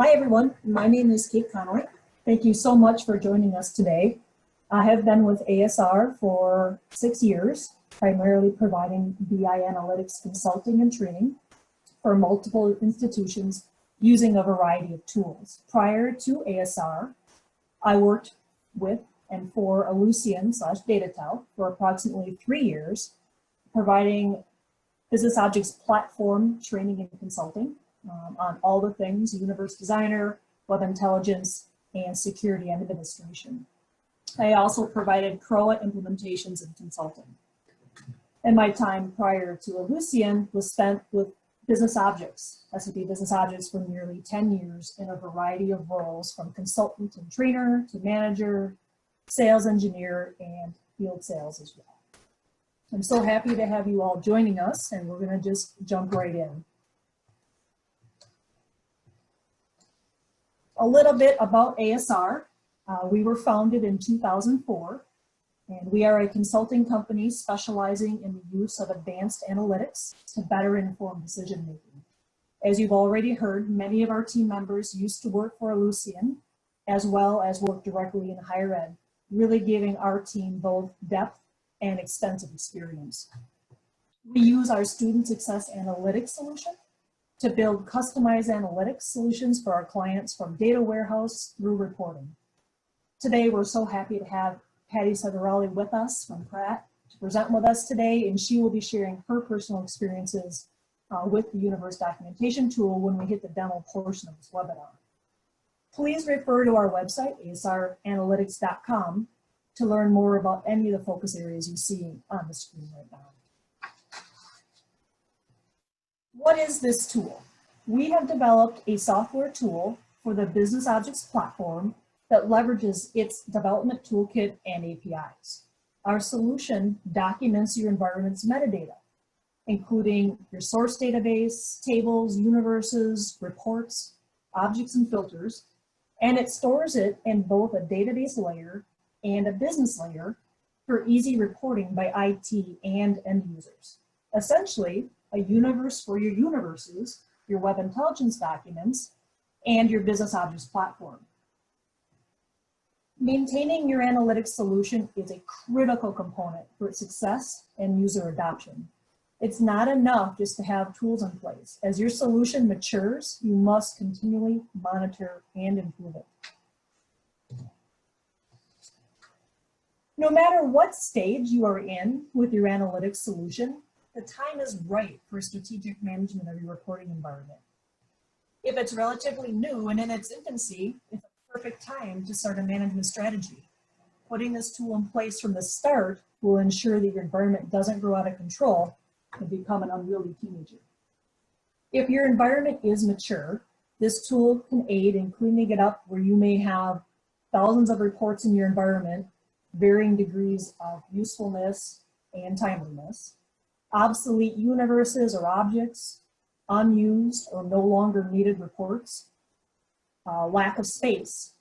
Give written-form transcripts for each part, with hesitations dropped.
Hi everyone, my name is Kate Conway. Thank you so much for joining us today. I have been with ASR for 6 years, primarily providing BI analytics consulting and training for multiple institutions using a variety of tools. Prior to ASR, I worked with and for Ellucian/Datatel for approximately 3 years, providing BusinessObjects platform training and consulting on all the things Universe Designer, Web Intelligence, and Security and Administration. I also provided CROA implementations and consulting. And my time prior to Ellucian was spent with BusinessObjects, SAP BusinessObjects for nearly 10 years in a variety of roles from consultant and trainer to manager, sales engineer, and field sales as well. I'm so happy to have you all joining us, and we're going to just jump right in. A little bit about ASR. We were founded in 2004, and we are a consulting company specializing in the use of advanced analytics to better inform decision making. As you've already heard, many of our team members used to work for Ellucian, as well as work directly in higher ed, really giving our team both depth and extensive experience. We use our Student Success Analytics solution to build customized analytics solutions for our clients from data warehouse through reporting. Today, we're so happy to have Patty Segarelli with us from Pratt to present with us today, and she will be sharing her personal experiences with the Universe documentation tool when we hit the demo portion of this webinar. Please refer to our website, asranalytics.com, to learn more about any of the focus areas you see on the screen right now. What is this tool? We have developed a software tool for the BusinessObjects platform that leverages its development toolkit and APIs. Our solution documents your environment's metadata, including your source database, tables, universes, reports, objects, and filters, and it stores it in both a database layer and a business layer for easy reporting by IT and end users. Essentially, a universe for your universes, your Web Intelligence documents, and your BusinessObjects platform. Maintaining your analytics solution is a critical component for its success and user adoption. It's not enough just to have tools in place. As your solution matures, you must continually monitor and improve it. No matter what stage you are in with your analytics solution, the time is right for strategic management of your reporting environment. If it's relatively new and in its infancy, it's a perfect time to start a management strategy. Putting this tool in place from the start will ensure that your environment doesn't grow out of control and become an unwieldy teenager. If your environment is mature, this tool can aid in cleaning it up where you may have thousands of reports in your environment, varying degrees of usefulness and timeliness, obsolete universes or objects, unused or no longer needed reports, lack of space,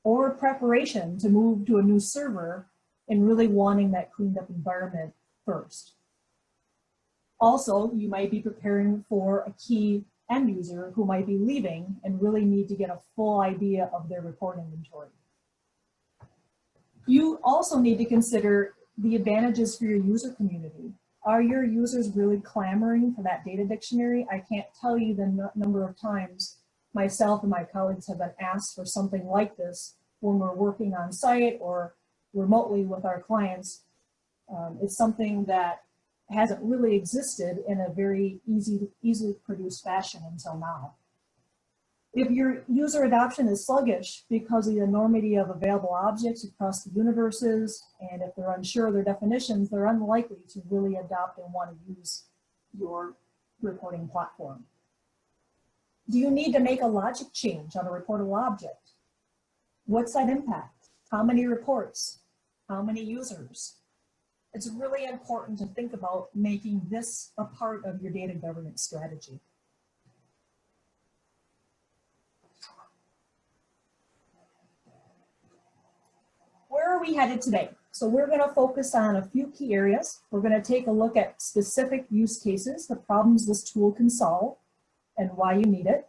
or preparation to move to a new server and really wanting that cleaned up environment first. Also, you might be preparing for a key end user who might be leaving and really need to get a full idea of their report inventory. You also need to consider the advantages for your user community. Are your users really clamoring for that data dictionary? I can't tell you the number of times myself and my colleagues have been asked for something like this when we're working on site or remotely with our clients. It's something that hasn't really existed in a very easily produced fashion until now. If your user adoption is sluggish because of the enormity of available objects across the universes, and if they're unsure of their definitions, they're unlikely to really adopt and want to use your reporting platform. Do you need to make a logic change on a reportable object? What's that impact? How many reports? How many users? It's really important to think about making this a part of your data governance strategy. Where are we headed today? So we're going to focus on a few key areas. We're going to take a look at specific use cases, the problems this tool can solve, and why you need it.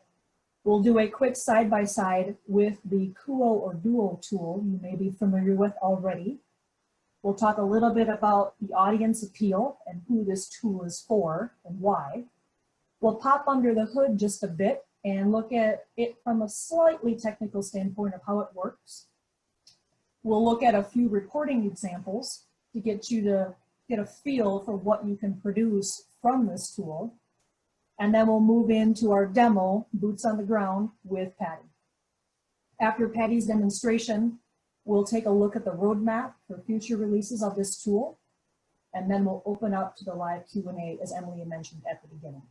We'll do a quick side-by-side with the QO or Duo tool you may be familiar with already. We'll talk a little bit about the audience appeal and who this tool is for and why. We'll pop under the hood just a bit and look at it from a slightly technical standpoint of how it works. We'll look at a few reporting examples to get you to get a feel for what you can produce from this tool. And then we'll move into our demo, boots on the ground, with Patty. After Patty's demonstration, we'll take a look at the roadmap for future releases of this tool, and then we'll open up to the live Q&A, as Emily mentioned at the beginning.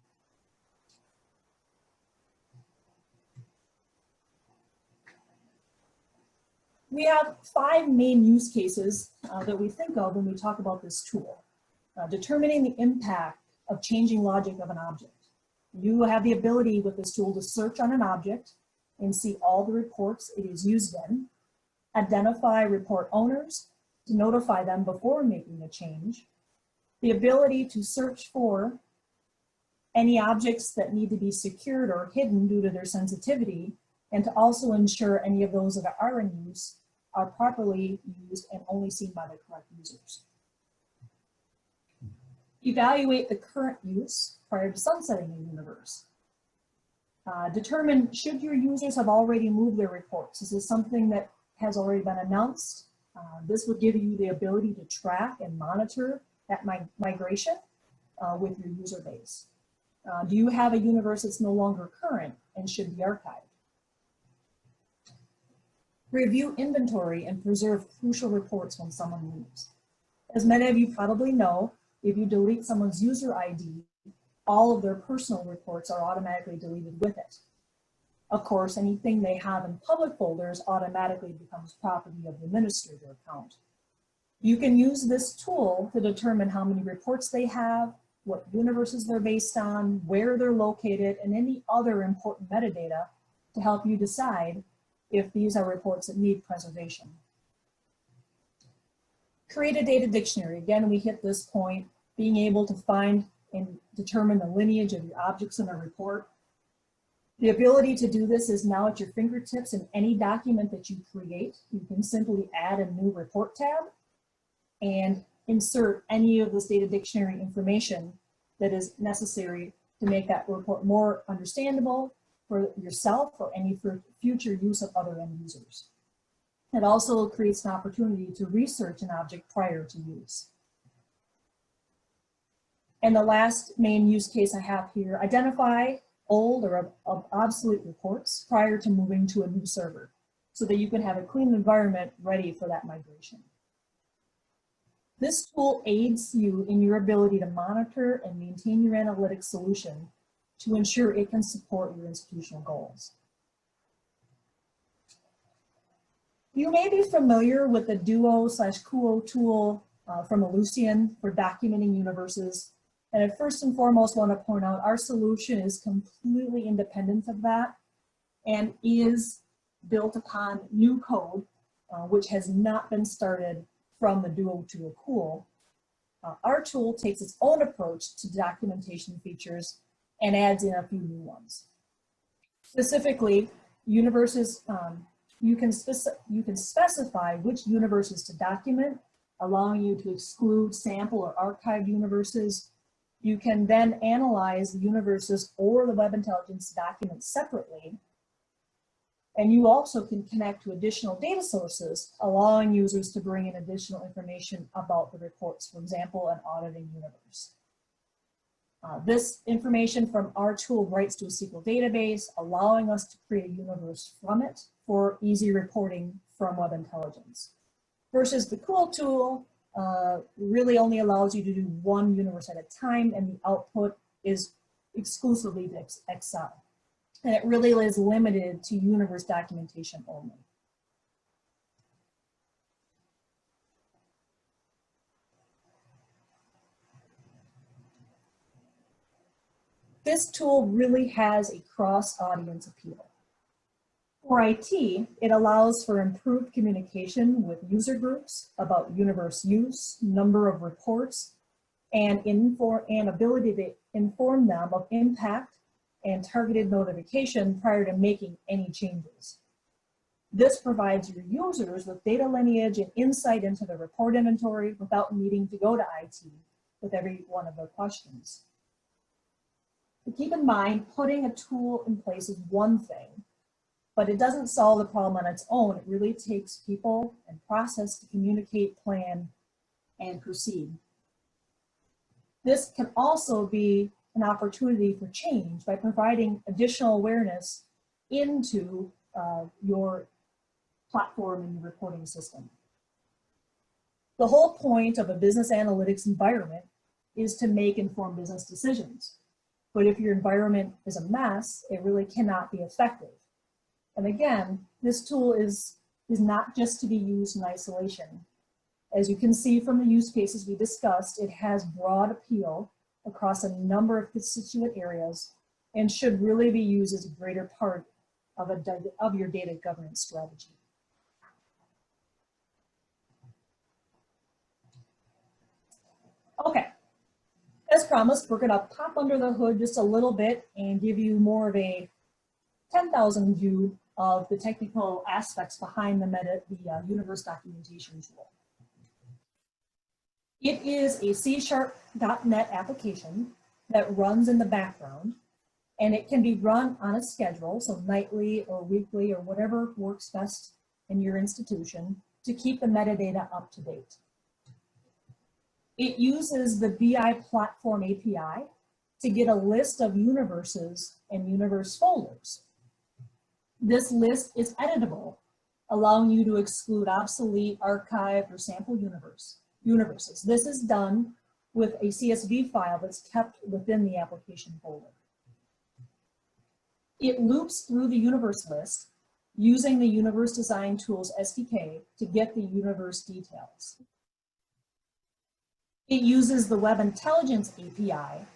We have 5 main use cases that we think of when we talk about this tool. Determining the impact of changing logic of an object. You have the ability with this tool to search on an object and see all the reports it is used in, identify report owners to notify them before making a change, the ability to search for any objects that need to be secured or hidden due to their sensitivity, and to also ensure any of those that are in use are properly used and only seen by the correct users. Evaluate the current use prior to sunsetting a universe. Determine should your users have already moved their reports. Is this something that has already been announced? This would give you the ability to track and monitor that migration with your user base. Do you have a universe that's no longer current and should be archived? Review inventory and preserve crucial reports when someone leaves. As many of you probably know, if you delete someone's user ID, all of their personal reports are automatically deleted with it. Of course, anything they have in public folders automatically becomes property of the administrator account. You can use this tool to determine how many reports they have, what universes they're based on, where they're located, and any other important metadata to help you decide if these are reports that need preservation. Create a data dictionary. Again, we hit this point, being able to find and determine the lineage of your objects in a report. The ability to do this is now at your fingertips in any document that you create. You can simply add a new report tab and insert any of this data dictionary information that is necessary to make that report more understandable for yourself or any future use of other end users. It also creates an opportunity to research an object prior to use. And the last main use case I have here, identify old or obsolete reports prior to moving to a new server so that you can have a clean environment ready for that migration. This tool aids you in your ability to monitor and maintain your analytics solution to ensure it can support your institutional goals. You may be familiar with the Duo/QO tool from Ellucian for documenting universes. And I first and foremost want to point out our solution is completely independent of that and is built upon new code, which has not been started from the Duo to a tool. Our tool takes its own approach to documentation features and adds in a few new ones. Specifically, universes, you can specify which universes to document, allowing you to exclude sample or archived universes. You can then analyze the universes or the Web Intelligence documents separately. And you also can connect to additional data sources, allowing users to bring in additional information about the reports, for example, an auditing universe. This information from our tool writes to a SQL database, allowing us to create a universe from it for easy reporting from Web Intelligence. Versus the QO tool really only allows you to do one universe at a time, and the output is exclusively to Excel. And it really is limited to universe documentation only. This tool really has a cross-audience appeal. For IT, it allows for improved communication with user groups about universe use, number of reports, and ability to inform them of impact and targeted notification prior to making any changes. This provides your users with data lineage and insight into the report inventory without needing to go to IT with every one of their questions. But keep in mind, putting a tool in place is one thing, but it doesn't solve the problem on its own. It really takes people and process to communicate, plan, and proceed. This can also be an opportunity for change by providing additional awareness into your platform and your reporting system. The whole point of a business analytics environment is to make informed business decisions. But if your environment is a mess, it really cannot be effective. And again, this tool is not just to be used in isolation. As you can see from the use cases we discussed, it has broad appeal across a number of constituent areas and should really be used as a greater part of your data governance strategy. Okay, as promised, we're gonna pop under the hood just a little bit and give you more of a 10,000 view of the technical aspects behind the Universe documentation tool. It is a C#.NET application that runs in the background, and it can be run on a schedule, so nightly or weekly or whatever works best in your institution to keep the metadata up to date. It uses the BI platform API to get a list of universes and universe folders. This list is editable, allowing you to exclude obsolete, archived, or sample universes. This is done with a CSV file that's kept within the application folder. It loops through the universe list using the Universe Design Tools SDK to get the universe details. It uses the Web Intelligence API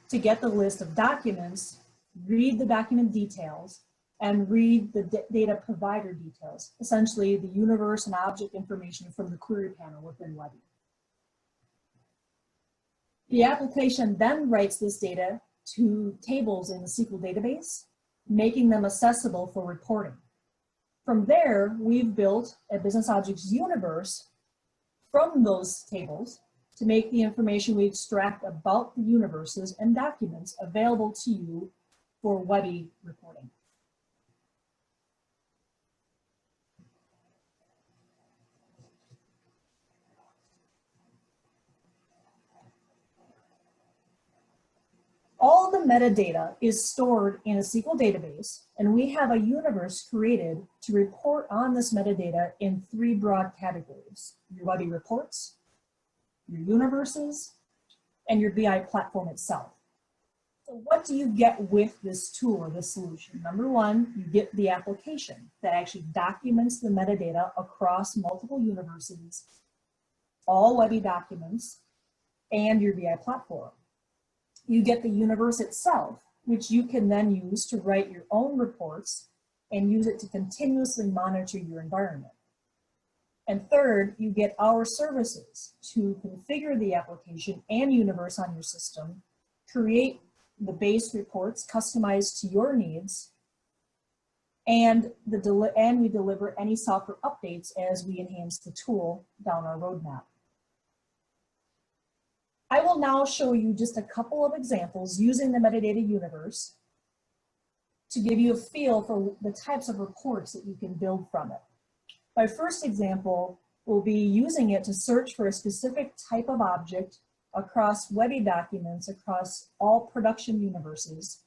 to get the list of documents, read the document details, and read the data provider details, essentially the universe and object information from the query panel within Webby. The application then writes this data to tables in the SQL database, making them accessible for reporting. From there, we've built a BusinessObjects universe from those tables to make the information we extract about the universes and documents available to you for Webby reporting. All the metadata is stored in a SQL database, and we have a universe created to report on this metadata in 3 broad categories: your Webby reports, your universes, and your BI platform itself. So what do you get with this tool or this solution? Number one, you get the application that actually documents the metadata across multiple universes, all Webby documents, and your BI platform. You get the universe itself, which you can then use to write your own reports and use it to continuously monitor your environment. And third, you get our services to configure the application and universe on your system, create the base reports customized to your needs, and we deliver any software updates as we enhance the tool down our roadmap. I will now show you just a couple of examples using the metadata universe to give you a feel for the types of reports that you can build from it. My first example will be using it to search for a specific type of object across Webby documents across all production universes.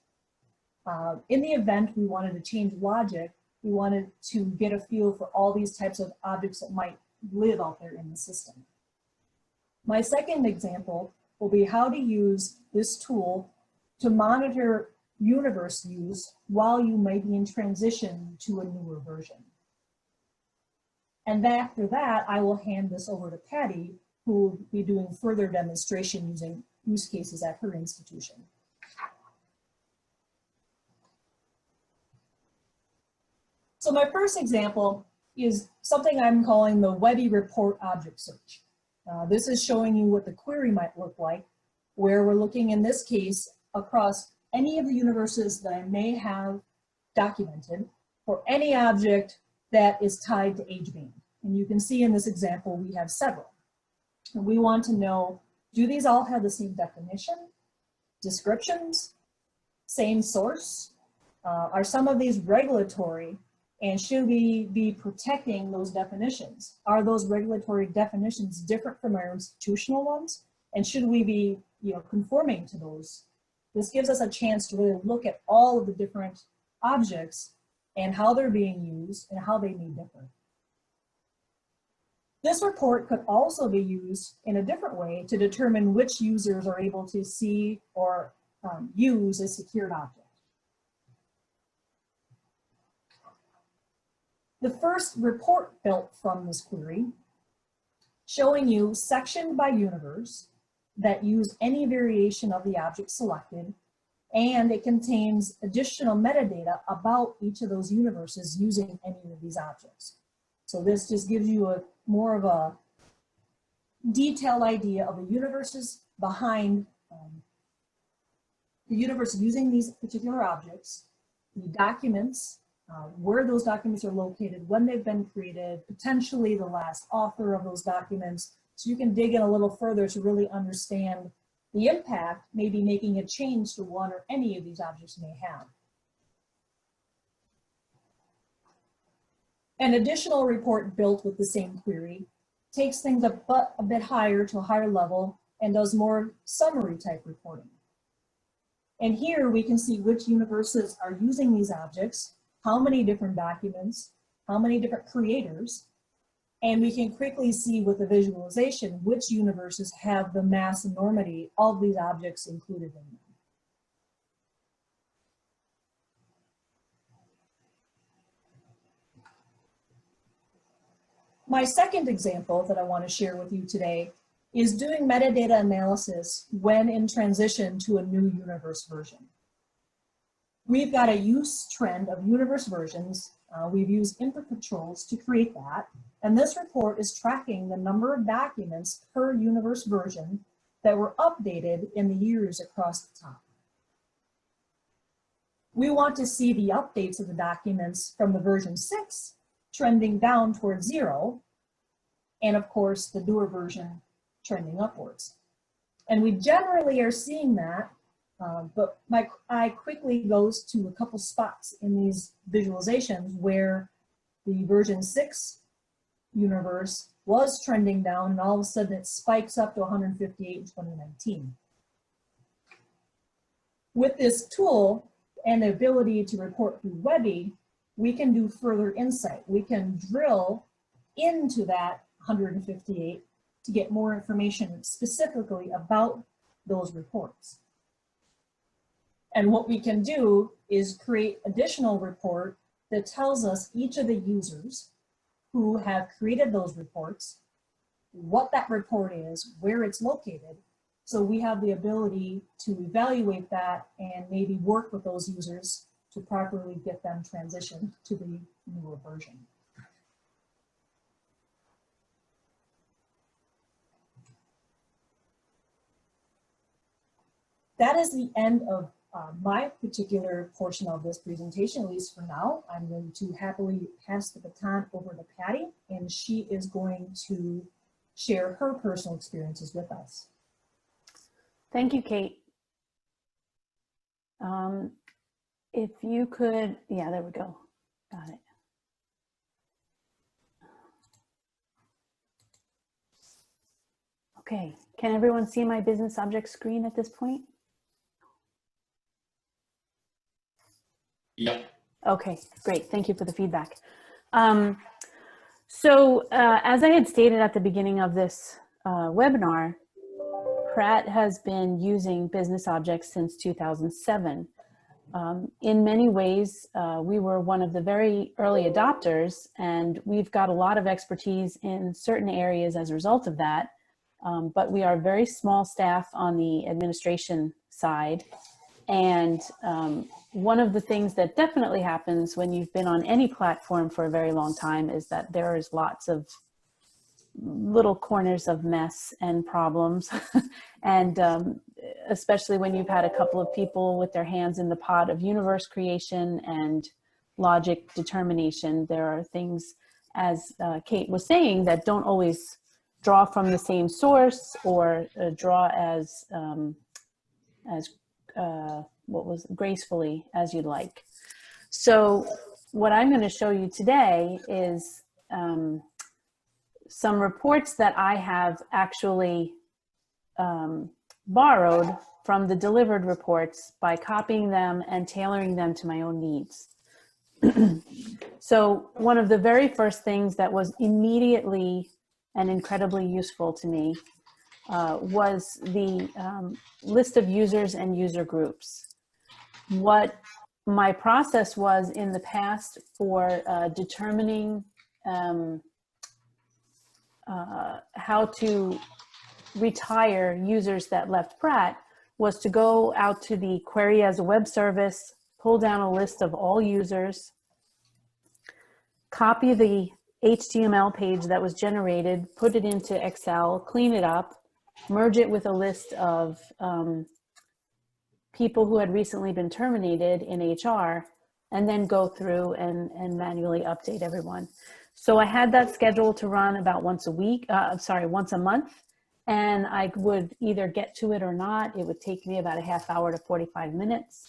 In the event we wanted to change logic, we wanted to get a feel for all these types of objects that might live out there in the system. My second example will be how to use this tool to monitor universe use while you might be in transition to a newer version. And after that, I will hand this over to Patty, who will be doing further demonstration using use cases at her institution. So my first example is something I'm calling the Webby report object search. This is showing you what the query might look like, where we're looking in this case across any of the universes that I may have documented for any object that is tied to age band. And you can see in this example, we have several. And we want to know, do these all have the same definition, descriptions, same source? Are some of these regulatory, and should we be protecting those definitions? Are those regulatory definitions different from our institutional ones? And should we be, conforming to those? This gives us a chance to really look at all of the different objects and how they're being used and how they may differ. This report could also be used in a different way to determine which users are able to see or use a secured object. The first report built from this query, showing you section by universe that use any variation of the object selected, and it contains additional metadata about each of those universes using any of these objects. So this just gives you more of a detailed idea of the universes behind the universe using these particular objects, the documents, where those documents are located, when they've been created, potentially the last author of those documents. So you can dig in a little further to really understand the impact maybe making a change to one or any of these objects may have. An additional report built with the same query takes things up a bit higher to a higher level and does more summary type reporting. And here we can see which universes are using these objects, how many different documents, how many different creators, and we can quickly see with the visualization which universes have the mass enormity of these objects included in them. My second example that I want to share with you today is doing metadata analysis when in transition to a new universe version. We've got a use trend of universe versions. We've used input controls to create that. And this report is tracking the number of documents per universe version that were updated in the years across the top. We want to see the updates of the documents from the version 6 trending down towards 0, and of course the newer version trending upwards. And we generally are seeing that, but my eye quickly goes to a couple spots in these visualizations where the version 6 universe was trending down, and all of a sudden it spikes up to 158 in 2019. With this tool and the ability to report through Webby, we can do further insight. We can drill into that 158 to get more information specifically about those reports. And what we can do is create additional report that tells us each of the users who have created those reports, what that report is, where it's located. So we have the ability to evaluate that and maybe work with those users to properly get them transitioned to the newer version. That is the end of my particular portion of this presentation, at least for now. I'm going to happily pass the baton over to Patty, and she is going to share her personal experiences with us. Thank you, Kate. If you could, yeah, there we go. Got it. Okay, can everyone see my business object screen at this point? Yep. Okay, great. Thank you for the feedback. As I had stated at the beginning of this webinar, Pratt has been using business objects since 2007. In many ways, we were one of the very early adopters, and we've got a lot of expertise in certain areas as a result of that. But we are very small staff on the administration side. And one of the things that definitely happens when you've been on any platform for a very long time is that there is lots of little corners of mess and problems. And especially when you've had a couple of people with their hands in the pot of universe creation and logic determination, there are things, as Kate was saying, that don't always draw from the same source or draw as gracefully as you'd like. So what I'm going to show you today is some reports that I have actually borrowed from the delivered reports by copying them and tailoring them to my own needs. So one of the very first things that was immediately and incredibly useful to me was the list of users and user groups. What my process was in the past for determining how to retire users that left Pratt was to go out to the query as a web service, pull down a list of all users, copy the HTML page that was generated, put it into Excel, clean it up, merge it with a list of people who had recently been terminated in HR, and then go through and manually update everyone. So I had that scheduled to run about once a month, and I would either get to it or not. It would take me about a half hour to 45 minutes.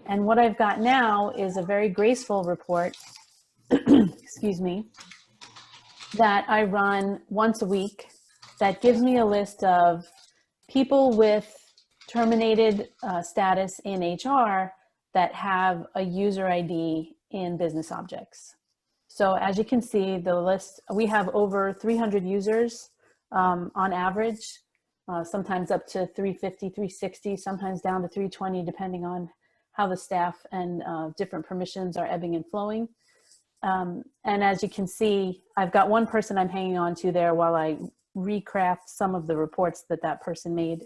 And what I've got now is a very graceful report, excuse me, that I run once a week that gives me a list of people with terminated status in HR that have a user ID in BusinessObjects. So as you can see, the list, we have over 300 users on average, sometimes up to 350, 360, sometimes down to 320, depending on how the staff and different permissions are ebbing and flowing. And as you can see, I've got one person I'm hanging on to there while I recraft some of the reports that that person made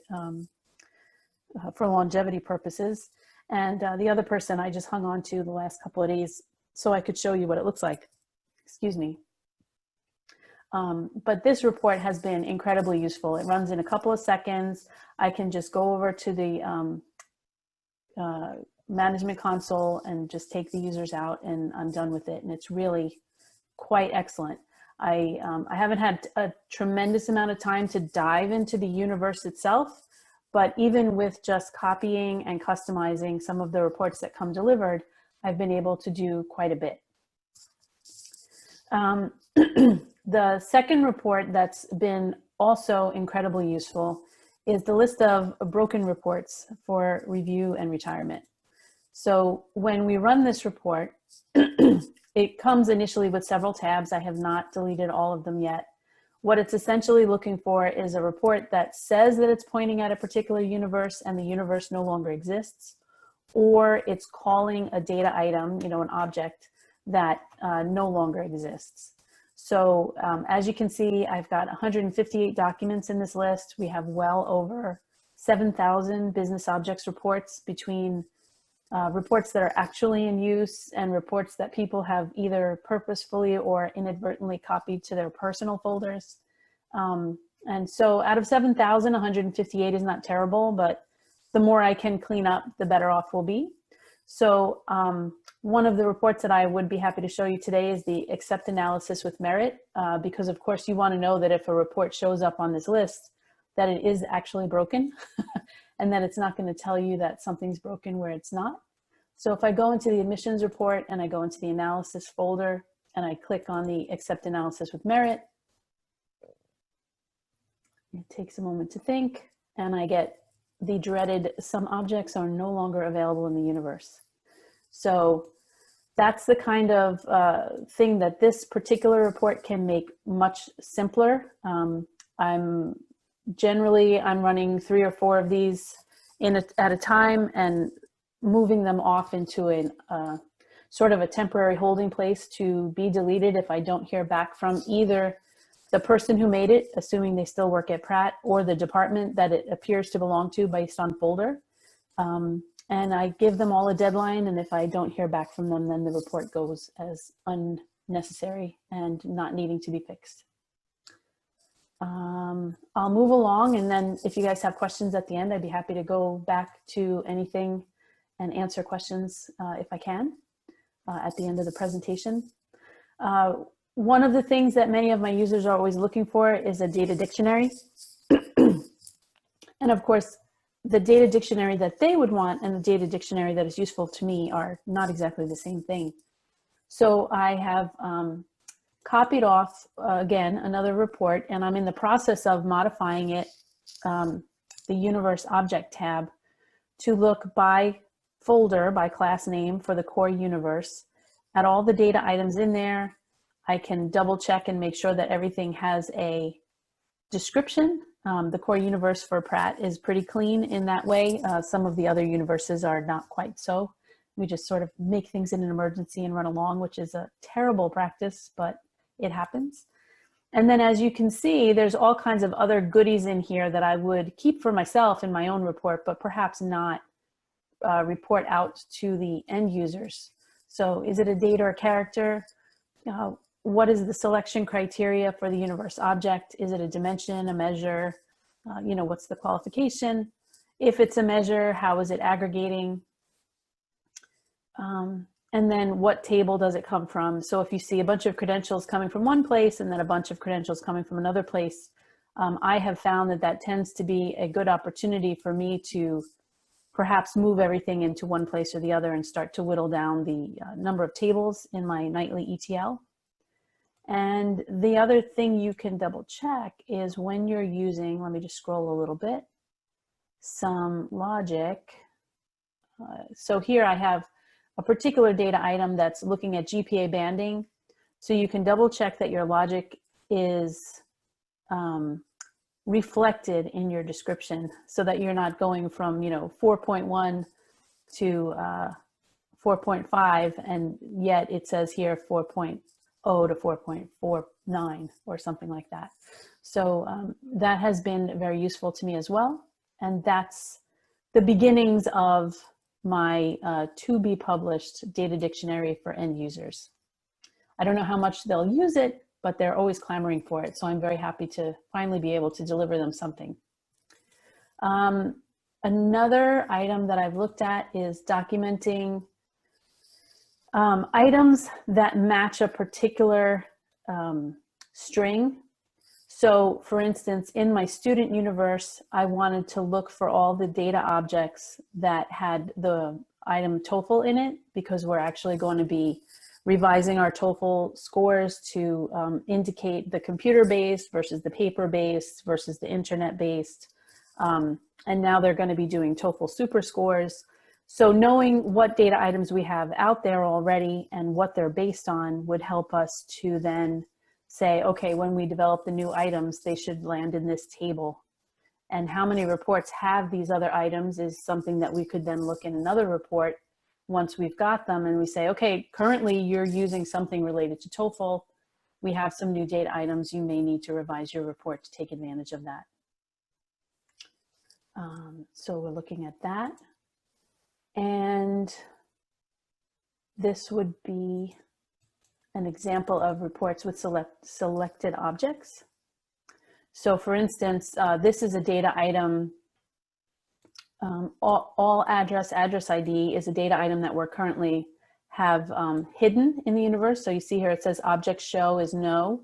for longevity purposes. And the other person I just hung on to the last couple of days so I could show you what it looks like. Excuse me. But this report has been incredibly useful. It runs in a couple of seconds. I can just go over to the management console and just take the users out, and I'm done with it. And it's really quite excellent. I haven't had a tremendous amount of time to dive into the universe itself, but even with just copying and customizing some of the reports that come delivered, I've been able to do quite a bit. The second report that's been also incredibly useful is the list of broken reports for review and retirement. So when we run this report, it comes initially with several tabs. I have not deleted all of them yet. What it's essentially looking for is a report that says that it's pointing at a particular universe and the universe no longer exists, or it's calling a data item, you know, an object that no longer exists. So as you can see, I've got 158 documents in this list. We have well over 7,000 BusinessObjects reports between reports that are actually in use and reports that people have either purposefully or inadvertently copied to their personal folders. And so out of 7,000, 158 is not terrible, but the more I can clean up, the better off we'll be. So one of the reports that I would be happy to show you today is the accept analysis with merit, because of course you want to know that if a report shows up on this list, that it is actually broken and that it's not going to tell you that something's broken where it's not. So if I go into the admissions report and I go into the analysis folder and I click on the accept analysis with merit, it takes a moment to think, and I get the dreaded some objects are no longer available in the universe. So that's the kind of thing that this particular report can make much simpler. I'm running 3 or 4 of these at a time and moving them off into a sort of a temporary holding place to be deleted if I don't hear back from either the person who made it, assuming they still work at Pratt, or the department that it appears to belong to based on folder. And I give them all a deadline, and if I don't hear back from them, then the report goes as unnecessary and not needing to be fixed. I'll move along, and then if you guys have questions at the end, I'd be happy to go back to anything and answer questions if I can at the end of the presentation. One of the things that many of my users are always looking for is a data dictionary. And of course, the data dictionary that they would want and the data dictionary that is useful to me are not exactly the same thing. So I have copied off, again, another report, and I'm in the process of modifying it, the Universe Object tab, to look by folder, by class name for the core universe, at all the data items in there. I can double check and make sure that everything has a description. The core universe for Pratt is pretty clean in that way. Some of the other universes are not quite so. We just sort of make things in an emergency and run along, which is a terrible practice, but it happens. And then as you can see, there's all kinds of other goodies in here that I would keep for myself in my own report, but perhaps not report out to the end users. So is it a date or a character? What is the selection criteria for the universe object? Is it a dimension, a measure? What's the qualification? If it's a measure, how is it aggregating? And then what table does it come from? So if you see a bunch of credentials coming from one place and then a bunch of credentials coming from another place, I have found that that tends to be a good opportunity for me to perhaps move everything into one place or the other and start to whittle down the number of tables in my nightly ETL. And the other thing you can double check is when you're using, let me just scroll a little bit, some logic. So here I have a particular data item that's looking at GPA banding. So you can double check that your logic is reflected in your description so that you're not going from 4.1 to 4.5 and yet it says here 4.0 to 4.49 or something like that. So that has been very useful to me as well. And that's the beginnings of my to be published data dictionary for end users. I don't know how much they'll use it, but they're always clamoring for it. So I'm very happy to finally be able to deliver them something. Another item that I've looked at is documenting items that match a particular string. So for instance, in my student universe, I wanted to look for all the data objects that had the item TOEFL in it, because we're actually going to be revising our TOEFL scores to indicate the computer-based versus the paper-based versus the internet-based. And now they're going to be doing TOEFL super scores. So knowing what data items we have out there already and what they're based on would help us to then say, okay, when we develop the new items, they should land in this table. And how many reports have these other items is something that we could then look in another report once we've got them and we say, okay, currently you're using something related to TOEFL. We have some new data items. You may need to revise your report to take advantage of that. So we're looking at that. And this would be an example of reports with selected objects. So for instance, this is a data item. All address ID is a data item that we're currently have hidden in the universe. So you see here it says object show is no.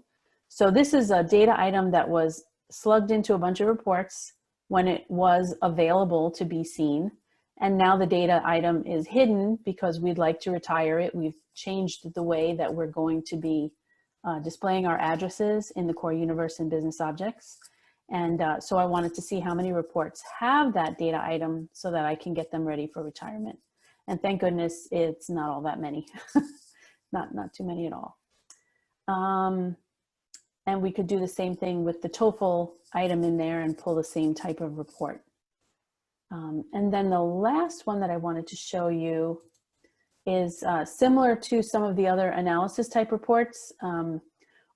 So this is a data item that was slugged into a bunch of reports when it was available to be seen. And now the data item is hidden because we'd like to retire it. We've changed the way that we're going to be displaying our addresses in the core universe and business objects. And so I wanted to see how many reports have that data item so that I can get them ready for retirement. And thank goodness it's not all that many, not too many at all. And we could do the same thing with the TOEFL item in there and pull the same type of report. And then the last one that I wanted to show you is similar to some of the other analysis type reports.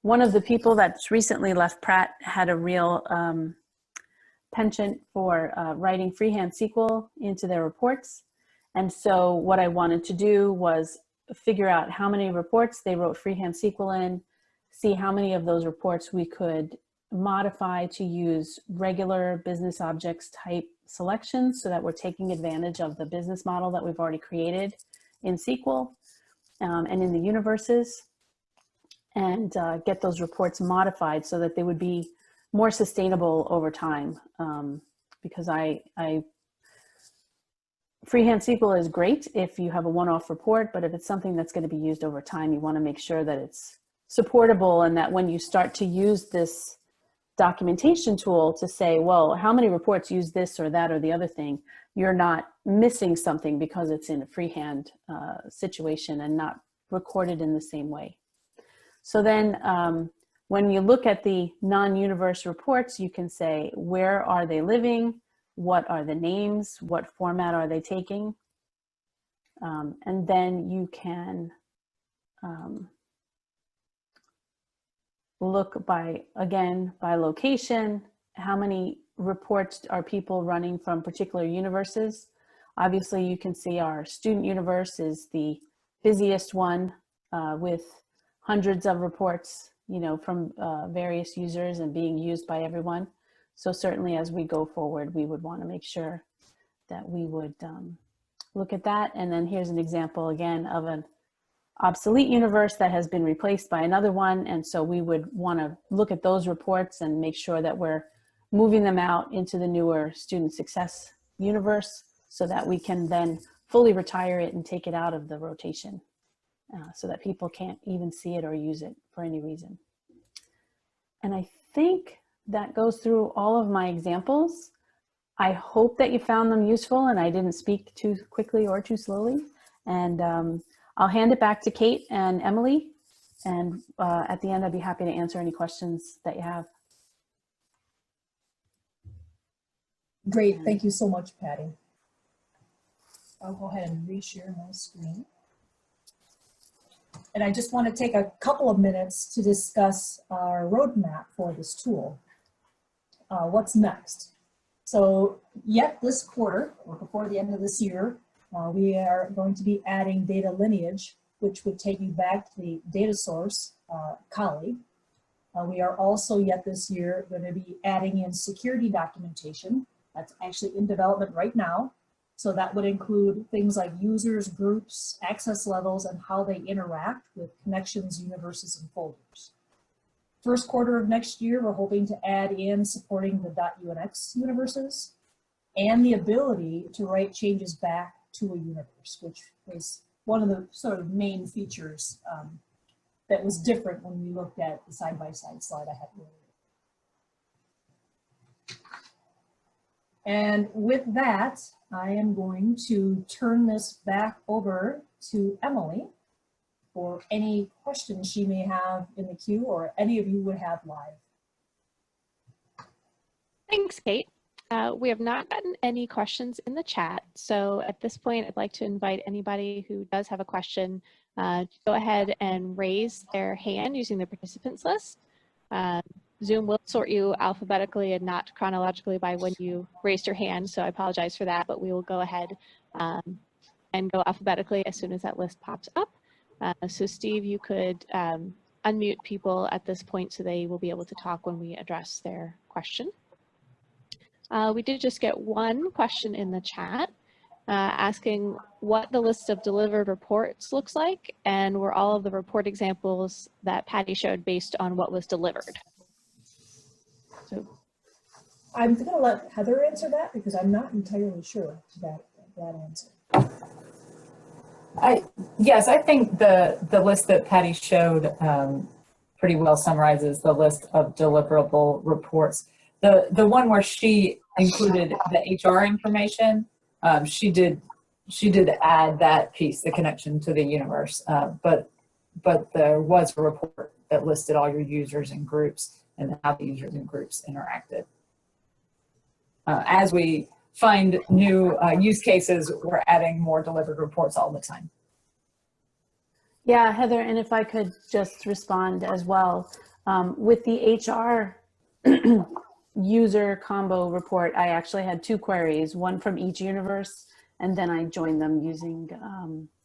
One of the people that's recently left Pratt had a real penchant for writing freehand SQL into their reports. And so what I wanted to do was figure out how many reports they wrote freehand SQL in, see how many of those reports we could modify to use regular business objects type selections so that we're taking advantage of the business model that we've already created in SQL and in the universes, and get those reports modified so that they would be more sustainable over time. Because freehand SQL is great if you have a one-off report, but if it's something that's going to be used over time, you want to make sure that it's supportable, and that when you start to use this documentation tool to say, well, how many reports use this or that or the other thing, you're not missing something because it's in a freehand situation and not recorded in the same way. So then when you look at the non-universe reports, you can say, where are they living? What are the names? What format are they taking? And then you can look by location. How many reports are people running from particular universes? Obviously, you can see our student universe is the busiest one with hundreds of reports, from various users and being used by everyone. So certainly as we go forward, we would want to make sure that we would look at that. And then here's an example again of an obsolete universe that has been replaced by another one. And so we would want to look at those reports and make sure that we're moving them out into the newer student success universe so that we can then fully retire it and take it out of the rotation so that people can't even see it or use it for any reason. And I think that goes through all of my examples. I hope that you found them useful and I didn't speak too quickly or too slowly. And I'll hand it back to Kate and Emily. And at the end, I'd be happy to answer any questions that you have. Great, thank you so much, Patty. I'll go ahead and reshare my screen. And I just want to take a couple of minutes to discuss our roadmap for this tool. What's next? So yet this quarter, or before the end of this year, we are going to be adding data lineage, which would take you back to the data source colleague. We are also yet this year going to be adding in security documentation. That's actually in development right now. So that would include things like users, groups, access levels, and how they interact with connections, universes, and folders. First quarter of next year, we're hoping to add in supporting the .unix universes and the ability to write changes back to a universe, which was one of the sort of main features that was different when we looked at the side-by-side slide I had earlier. And with that, I am going to turn this back over to Emily for any questions she may have in the queue or any of you would have live. Thanks, Kate. We have not gotten any questions in the chat. So at this point, I'd like to invite anybody who does have a question to go ahead and raise their hand using the participants list. Zoom will sort you alphabetically and not chronologically by when you raised your hand, so I apologize for that, but we will go ahead and go alphabetically as soon as that list pops up. So Steve, you could unmute people at this point so they will be able to talk when we address their question. We did just get one question in the chat asking what the list of delivered reports looks like and were all of the report examples that Patty showed based on what was delivered. So I'm going to let Heather answer that because I'm not entirely sure that answer. Yes, I think the list that Patty showed pretty well summarizes the list of deliverable reports. The one where she included the HR information, she did add that piece, the connection to the universe, but there was a report that listed all your users and groups and how the users and groups interacted. As we find new use cases, we're adding more delivered reports all the time. Yeah, Heather, and if I could just respond as well. With the HR user combo report, I actually had two queries, one from each universe, and then I joined them using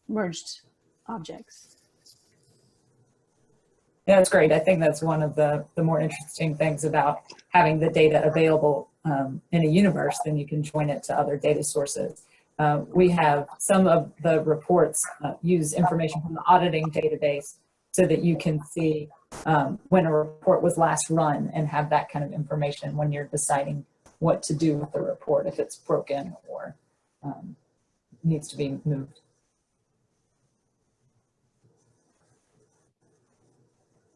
merged objects. Yeah, that's great. I think that's one of the more interesting things about having the data available in a universe. Then you can join it to other data sources. We have some of the reports use information from the auditing database so that you can see when a report was last run and have that kind of information when you're deciding what to do with the report, if it's broken or needs to be moved.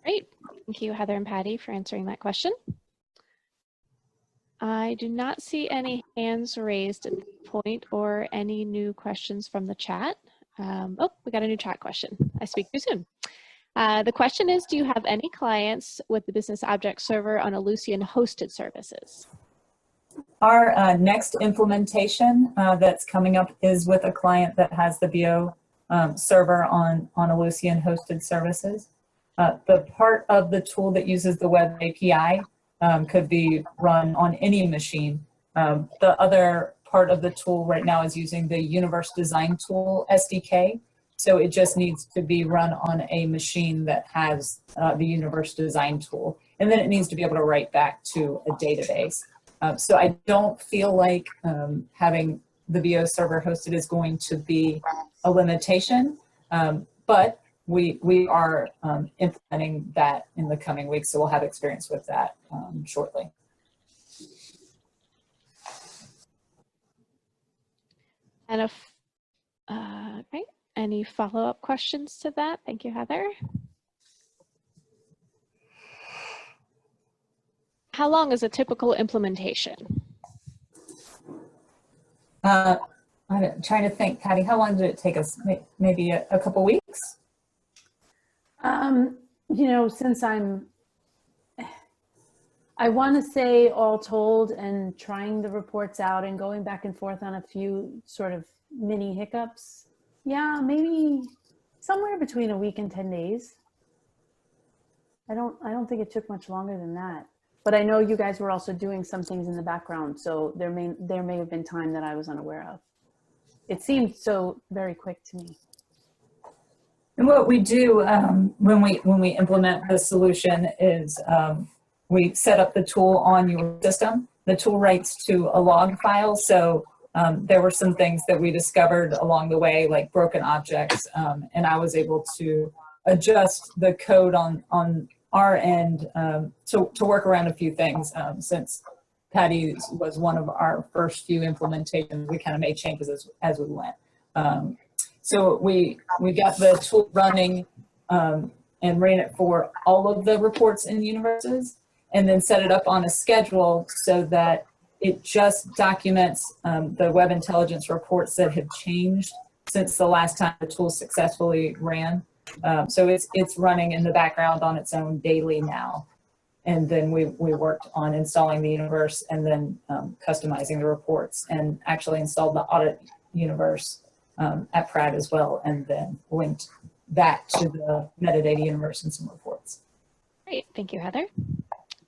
Great. Thank you, Heather and Patty, for answering that question. I do not see any hands raised at this point or any new questions from the chat. Oh, we got a new chat question. I speak too soon. The question is, do you have any clients with the Business Object Server on Ellucian hosted services? Our next implementation that's coming up is with a client that has the BO server on Ellucian hosted services. The part of the tool that uses the web API could be run on any machine. The other part of the tool right now is using the Universe Design Tool SDK. So it just needs to be run on a machine that has the Universe Design Tool. And then it needs to be able to write back to a database. So I don't feel like having the BO server hosted is going to be a limitation, but we are implementing that in the coming weeks, so we'll have experience with that shortly. And if, right, any follow-up questions to that? Thank you, Heather. How long is a typical implementation? I'm trying to think, Patty, how long did it take us? Maybe a couple weeks? You know, since I want to say all told and trying the reports out and going back and forth on a few sort of mini hiccups. Yeah, maybe somewhere between a week and 10 days. I don't think it took much longer than that. But I know you guys were also doing some things in the background, so there may have been time that I was unaware of. It seemed so very quick to me. And what we do when we implement the solution is we set up the tool on your system. The tool writes to a log file, so there were some things that we discovered along the way, like broken objects, and I was able to adjust the code on our end to work around a few things. Since Patty was one of our first few implementations, we kind of made changes as we went. So we got the tool running and ran it for all of the reports in universes, and then set it up on a schedule so that it just documents the web intelligence reports that have changed since the last time the tool successfully ran. So it's running in the background on its own daily now. And then we worked on installing the universe and then customizing the reports, and actually installed the audit universe at Pratt as well, and then linked that to the metadata universe and some reports. Great, thank you, Heather.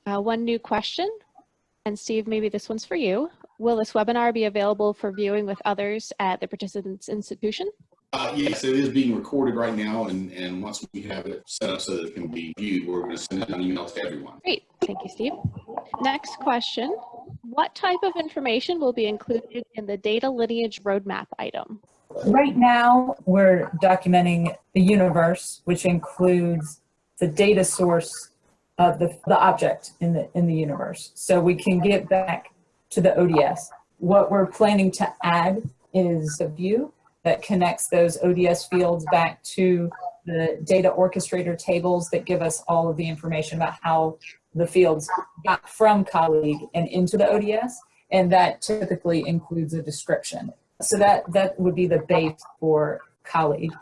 One new question, and Steve, maybe this one's for you. Will this webinar be available for viewing with others at the participants' institution? Yes, it is being recorded right now, and once we have it set up so that it can be viewed, we're going to send an email to everyone. Great, thank you, Steve. Next question, what type of information will be included in the data lineage roadmap item? Right now, we're documenting the universe, which includes the data source of the object in the universe. So we can get back to the ODS. What we're planning to add is a view that connects those ODS fields back to the data orchestrator tables that give us all of the information about how the fields got from colleague and into the ODS. And that typically includes a description. So that would be the base for colleague.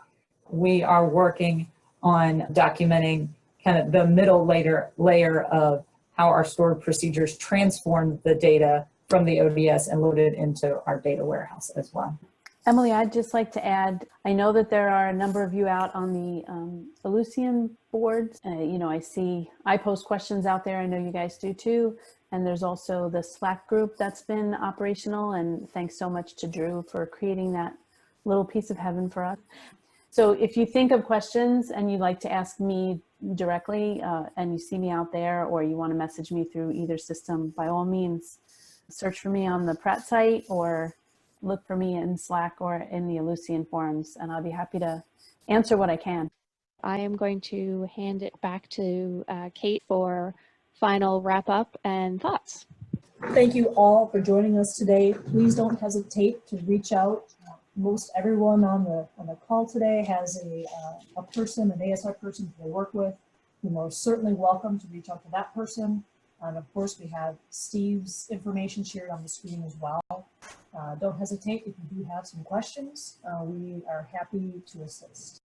We are working on documenting kind of the middle layer of how our stored procedures transform the data from the ODS and load it into our data warehouse as well. Emily, I'd just like to add, I know that there are a number of you out on the Ellucian board. You know, I post questions out there. I know you guys do too. And there's also the Slack group that's been operational. And thanks so much to Drew for creating that little piece of heaven for us. So if you think of questions and you'd like to ask me directly and you see me out there, or you want to message me through either system, by all means, search for me on the Pratt site or look for me in Slack or in the Ellucian forums, and I'll be happy to answer what I can. I am going to hand it back to Kate for final wrap up and thoughts. Thank you all for joining us today. Please don't hesitate to reach out. Most everyone on the call today has a person, an ASR person they work with. You're most certainly welcome to reach out to that person. And of course, we have Steve's information shared on the screen as well. Don't hesitate if you do have some questions. We are happy to assist.